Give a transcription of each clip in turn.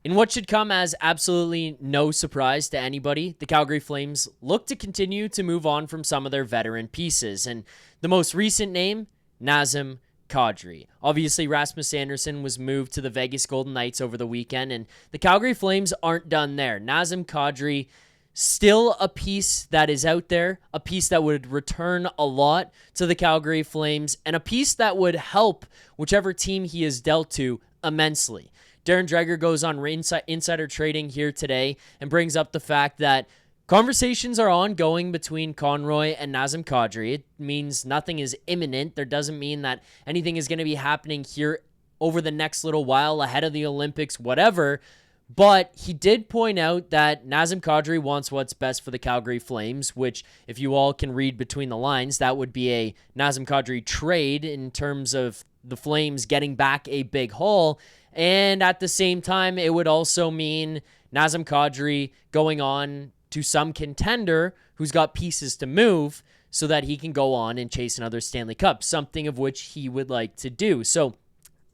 In what should come as absolutely no surprise to anybody, the Calgary Flames look to continue to move on from some of their veteran pieces. And the most recent name, Nazem Kadri. Obviously, Rasmus Andersson was moved to the Vegas Golden Knights over the weekend, and the Calgary Flames aren't done there. Nazem Kadri, still a piece that is out there, a piece that would return a lot to the Calgary Flames, and a piece that would help whichever team he is dealt to immensely. Darren Dreger goes on insider trading here today and brings up the fact that conversations are ongoing between Conroy and Nazem Kadri. It means nothing is imminent. There doesn't mean that anything is going to be happening here over the next little while, ahead of the Olympics, whatever. But he did point out that Nazem Kadri wants what's best for the Calgary Flames, which, if you all can read between the lines, that would be a Nazem Kadri trade in terms of the Flames getting back a big haul. And at the same time, it would also mean Nazem Kadri going on to some contender who's got pieces to move so that he can go on and chase another Stanley Cup, something of which he would like to do. So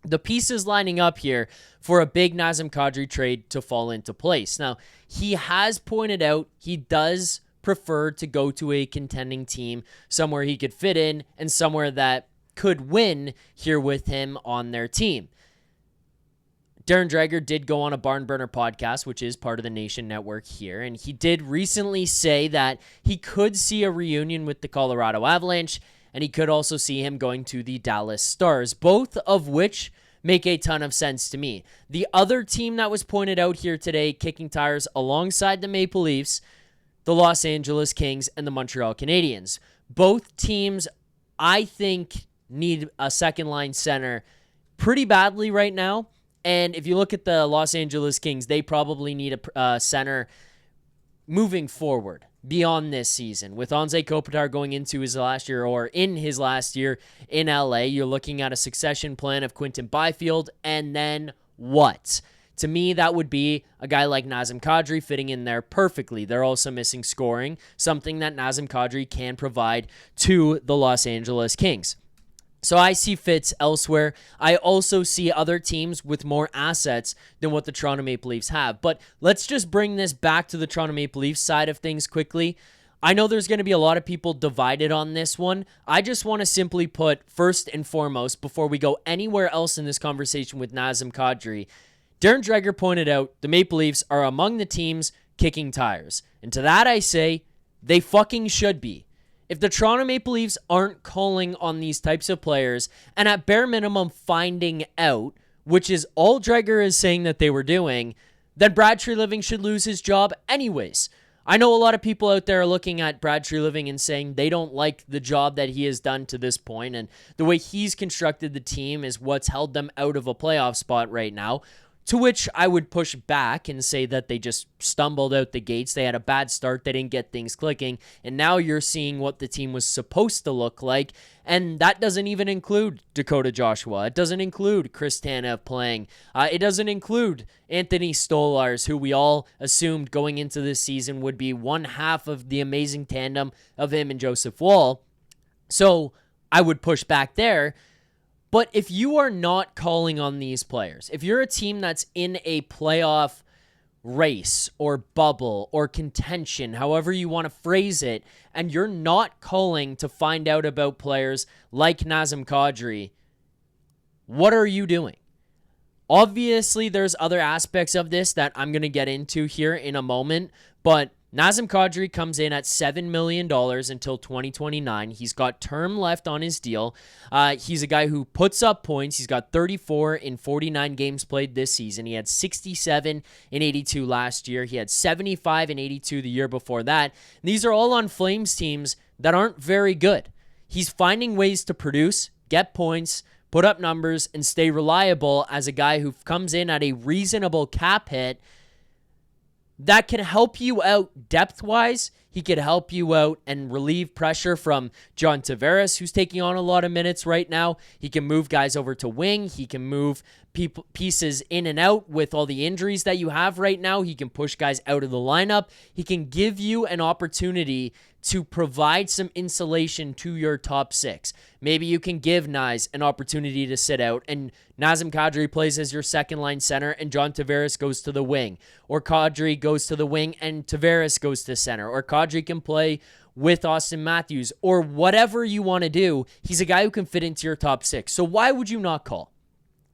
the pieces lining up here for a big Nazem Kadri trade to fall into place. Now, he has pointed out he does prefer to go to a contending team, somewhere he could fit in and somewhere that could win here with him on their team. Darren Dreger did go on a Barn Burner podcast, which is part of the Nation Network here, and he did recently say that he could see a reunion with the Colorado Avalanche, and he could also see him going to the Dallas Stars, both of which make a ton of sense to me. The other team that was pointed out here today, kicking tires alongside the Maple Leafs, the Los Angeles Kings and the Montreal Canadiens. Both teams, I think, need a second-line center pretty badly right now. And if you look at the Los Angeles Kings, they probably need a center moving forward beyond this season. With Anze Kopitar going into his last year, or in his last year in LA, you're looking at a succession plan of Quinton Byfield, and then what? To me, that would be a guy like Nazem Kadri fitting in there perfectly. They're also missing scoring, something that Nazem Kadri can provide to the Los Angeles Kings. So I see fits elsewhere. I also see other teams with more assets than what the Toronto Maple Leafs have. But let's just bring this back to the Toronto Maple Leafs side of things quickly. I know there's going to be a lot of people divided on this one. I just want to simply put, first and foremost, before we go anywhere else in this conversation with Nazem Kadri, Darren Dreger pointed out the Maple Leafs are among the teams kicking tires. And to that I say, they fucking should be. If the Toronto Maple Leafs aren't calling on these types of players, and at bare minimum finding out, which is all Dreger is saying that they were doing, then Brad Treliving should lose his job anyways. I know a lot of people out there are looking at Brad Treliving and saying they don't like the job that he has done to this point, and the way he's constructed the team is what's held them out of a playoff spot right now. To which I would push back and say that they just stumbled out the gates. They had a bad start. They didn't get things clicking. And now you're seeing what the team was supposed to look like. And that doesn't even include Dakota Joshua. It doesn't include Chris Tanev playing. It doesn't include Anthony Stolarz, who we all assumed going into this season would be one half of the amazing tandem of him and Joseph Woll. So I would push back there. But if you are not calling on these players, if you're a team that's in a playoff race or bubble or contention, however you want to phrase it, and you're not calling to find out about players like Nazem Kadri, what are you doing? Obviously, there's other aspects of this that I'm going to get into here in a moment, but Nazem Kadri comes in at $7 million until 2029. He's got term left on his deal. He's a guy who puts up points. He's got 34 in 49 games played this season. He had 67 in 82 last year. He had 75 in 82 the year before that. And these are all on Flames teams that aren't very good. He's finding ways to produce, get points, put up numbers, and stay reliable as a guy who comes in at a reasonable cap hit that can help you out depth-wise. He could help you out and relieve pressure from John Tavares, who's taking on a lot of minutes right now. He can move guys over to wing. He can move pieces in and out with all the injuries that you have right now. He can push guys out of the lineup. He can give you an opportunity to provide some insulation to your top six. Maybe you can give Naz an opportunity to sit out, and Nazem Kadri plays as your second line center, and John Tavares goes to the wing. Or Kadri goes to the wing, and Tavares goes to center. Or Kadri can play with Austin Matthews, or whatever you want to do. He's a guy who can fit into your top six. So why would you not call?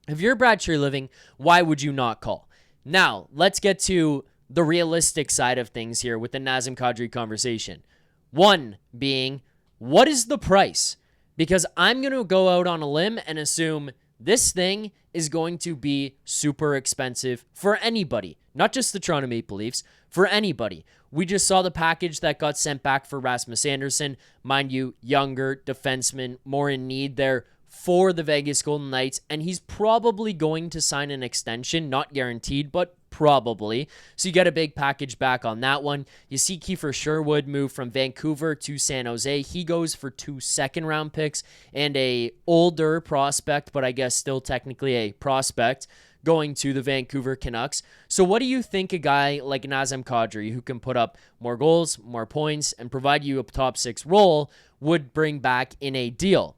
If you're Brad Treliving, why would you not call? Now, let's get to the realistic side of things here with the Nazem Kadri conversation. One being, what is the price? Because I'm going to go out on a limb and assume this thing is going to be super expensive for anybody, not just the Toronto Maple Leafs, for anybody. We just saw the package that got sent back for Rasmus Andersson. Mind you, younger defenseman, more in need there for the Vegas Golden Knights, and he's probably going to sign an extension, not guaranteed, but probably. So you get a big package back on that one. You see Kiefer Sherwood move from Vancouver to San Jose. He goes for 2 second-round picks and a older prospect, but I guess still technically a prospect, going to the Vancouver Canucks. So what do you think a guy like Nazem Kadri, who can put up more goals, more points, and provide you a top six role, would bring back in a deal?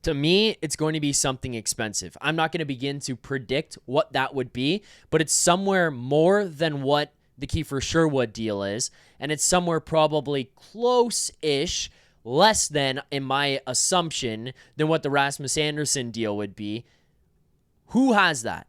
To me, it's going to be something expensive. I'm not going to begin to predict what that would be, but it's somewhere more than what the Kiefer Sherwood deal is, and it's somewhere probably close-ish, less than, in my assumption, than what the Rasmus Andersson deal would be. Who has that?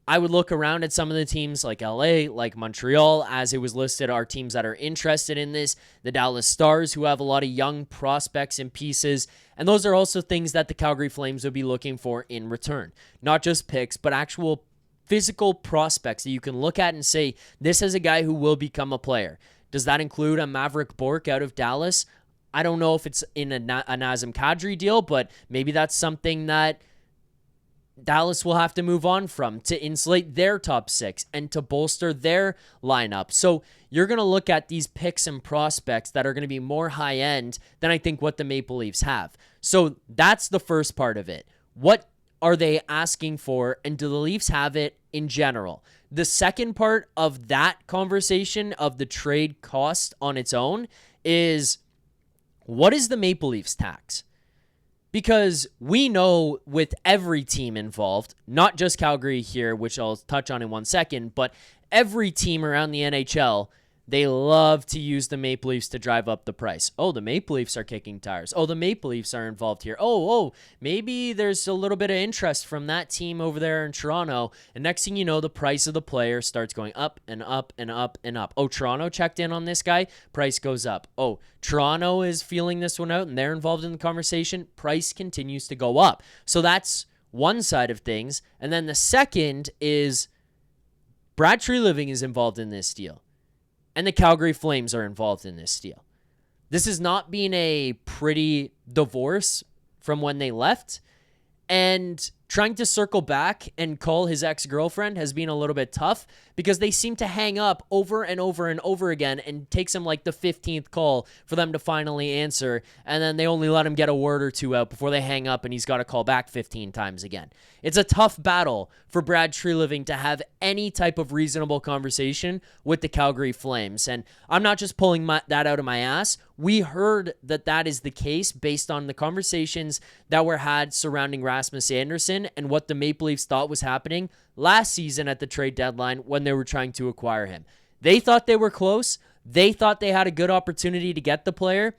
I would look around at some of the teams like LA, like Montreal, as it was listed, are teams that are interested in this. The Dallas Stars, who have a lot of young prospects and pieces. And those are also things that the Calgary Flames would be looking for in return. Not just picks, but actual physical prospects that you can look at and say, this is a guy who will become a player. Does that include a Maverick Bourque out of Dallas? I don't know if it's in a Nazem Kadri deal, but maybe that's something that Dallas will have to move on from to insulate their top six and to bolster their lineup. So you're going to look at these picks and prospects that are going to be more high end than I think what the Maple Leafs have. So that's the first part of it. What are they asking for, and do the Leafs have it in general? The second part of that conversation of the trade cost on its own is, what is the Maple Leafs tax? Because we know with every team involved, not just Calgary here, which I'll touch on in 1 second, but every team around the NHL, they love to use the Maple Leafs to drive up the price. Oh, the Maple Leafs are kicking tires. Oh, the Maple Leafs are involved here. Oh, maybe there's a little bit of interest from that team over there in Toronto. And next thing you know, the price of the player starts going up and up and up and up. Oh, Toronto checked in on this guy. Price goes up. Oh, Toronto is feeling this one out and they're involved in the conversation. Price continues to go up. So that's one side of things. And then the second is Brad Treliving is involved in this deal. And the Calgary Flames are involved in this deal. This has not been a pretty divorce from when they left. And trying to circle back and call his ex-girlfriend has been a little bit tough because they seem to hang up over and over and over again, and it takes them like the 15th call for them to finally answer. And then they only let him get a word or two out before they hang up and he's got to call back 15 times again. It's a tough battle for Brad Treliving to have any type of reasonable conversation with the Calgary Flames. And I'm not just pulling that out of my ass. We heard that that is the case based on the conversations that were had surrounding Rasmus Andersson and what the Maple Leafs thought was happening last season at the trade deadline when they were trying to acquire him. They thought they were close. They thought they had a good opportunity to get the player.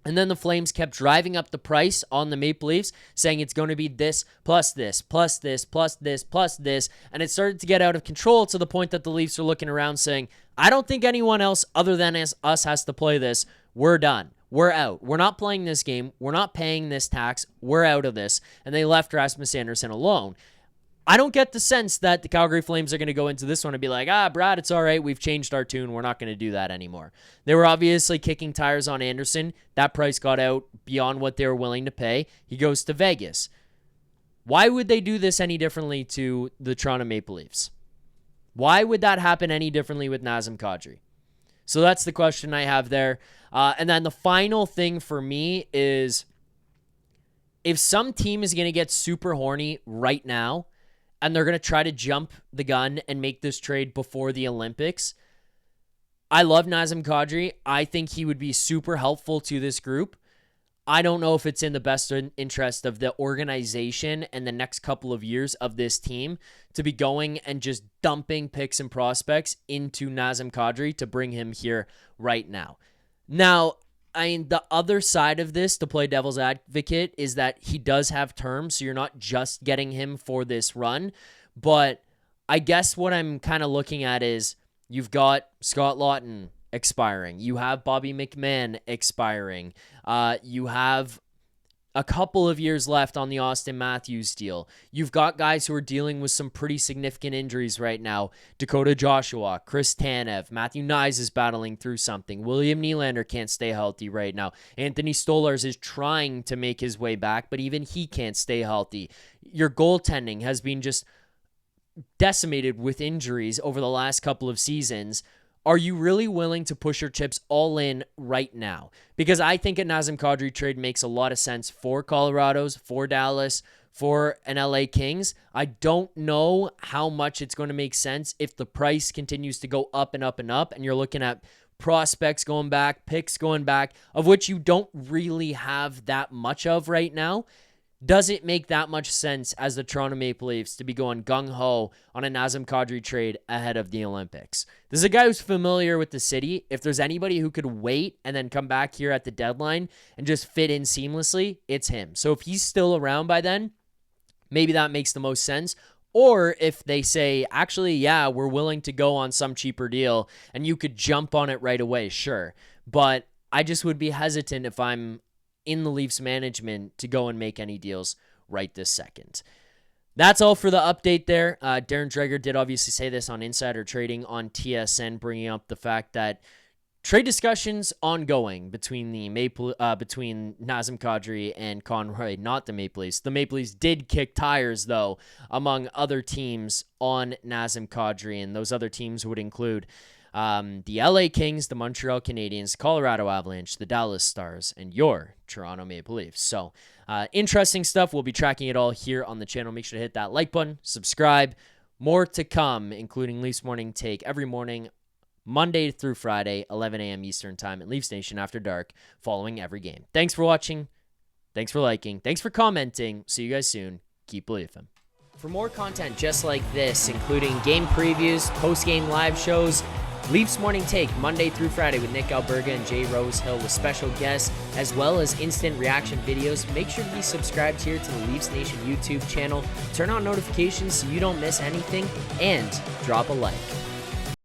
And then the Flames kept driving up the price on the Maple Leafs, saying it's going to be this, plus this, plus this, plus this, plus this. And it started to get out of control to the point that the Leafs are looking around saying, I don't think anyone else other than us has to play this. We're done. We're out. We're not playing this game. We're not paying this tax. We're out of this. And they left Rasmus Andersson alone. I don't get the sense that the Calgary Flames are going to go into this one and be like, Brad, it's all right. We've changed our tune. We're not going to do that anymore. They were obviously kicking tires on Andersson. That price got out beyond what they were willing to pay. He goes to Vegas. Why would they do this any differently to the Toronto Maple Leafs? Why would that happen any differently with Nazem Kadri? So that's the question I have there. And then the final thing for me is, if some team is going to get super horny right now and they're going to try to jump the gun and make this trade before the Olympics, I love Nazem Kadri. I think he would be super helpful to this group. I don't know if it's in the best interest of the organization and the next couple of years of this team to be going and just dumping picks and prospects into Nazem Kadri to bring him here right now. Now, I mean, the other side of this, to play devil's advocate, is that he does have terms, so you're not just getting him for this run. But I guess what I'm kind of looking at is, you've got Scott Laughton expiring. You have Bobby McMahon expiring. You have a couple of years left on the Austin Matthews deal. You've got guys who are dealing with some pretty significant injuries right now. Dakota Joshua, Chris Tanev, Matthew Nyes is battling through something. William Nylander can't stay healthy right now. Anthony Stolarz is trying to make his way back, but even he can't stay healthy. Your goaltending has been just decimated with injuries over the last couple of seasons. Are you really willing to push your chips all in right now? Because I think a Nazem Kadri trade makes a lot of sense for Colorado's, for Dallas, for an LA Kings. I don't know how much it's going to make sense if the price continues to go up and up and up, and you're looking at prospects going back, picks going back, of which you don't really have that much of right now. Does it make that much sense as the Toronto Maple Leafs to be going gung-ho on a Nazem Kadri trade ahead of the Olympics? This is a guy who's familiar with the city. If there's anybody who could wait and then come back here at the deadline and just fit in seamlessly, it's him. So if he's still around by then, maybe that makes the most sense. Or if they say, actually, yeah, we're willing to go on some cheaper deal and you could jump on it right away, sure. But I just would be hesitant if I'm in the Leafs management to go and make any deals right this second. That's all for the update there. Darren Dreger did obviously say this on Insider Trading on TSN, bringing up the fact that trade discussions ongoing between between Nazem Kadri and Conroy, not the Maple Leafs. The Maple Leafs did kick tires, though, among other teams on Nazem Kadri, and those other teams would include the LA Kings, the Montreal Canadiens, Colorado Avalanche, the Dallas Stars, and your Toronto Maple Leafs. So, interesting stuff. We'll be tracking it all here on the channel. Make sure to hit that like button, subscribe. More to come, including Leafs Morning Take every morning, Monday through Friday, 11 a.m. Eastern Time at Leafs Nation After Dark, following every game. Thanks for watching. Thanks for liking. Thanks for commenting. See you guys soon. Keep believing. For more content just like this, including game previews, post-game live shows, Leafs Morning Take, Monday through Friday with Nick Alberga and Jay Rosehill with special guests, as well as instant reaction videos. Make sure to be subscribed here to the Leafs Nation YouTube channel. Turn on notifications so you don't miss anything, and drop a like.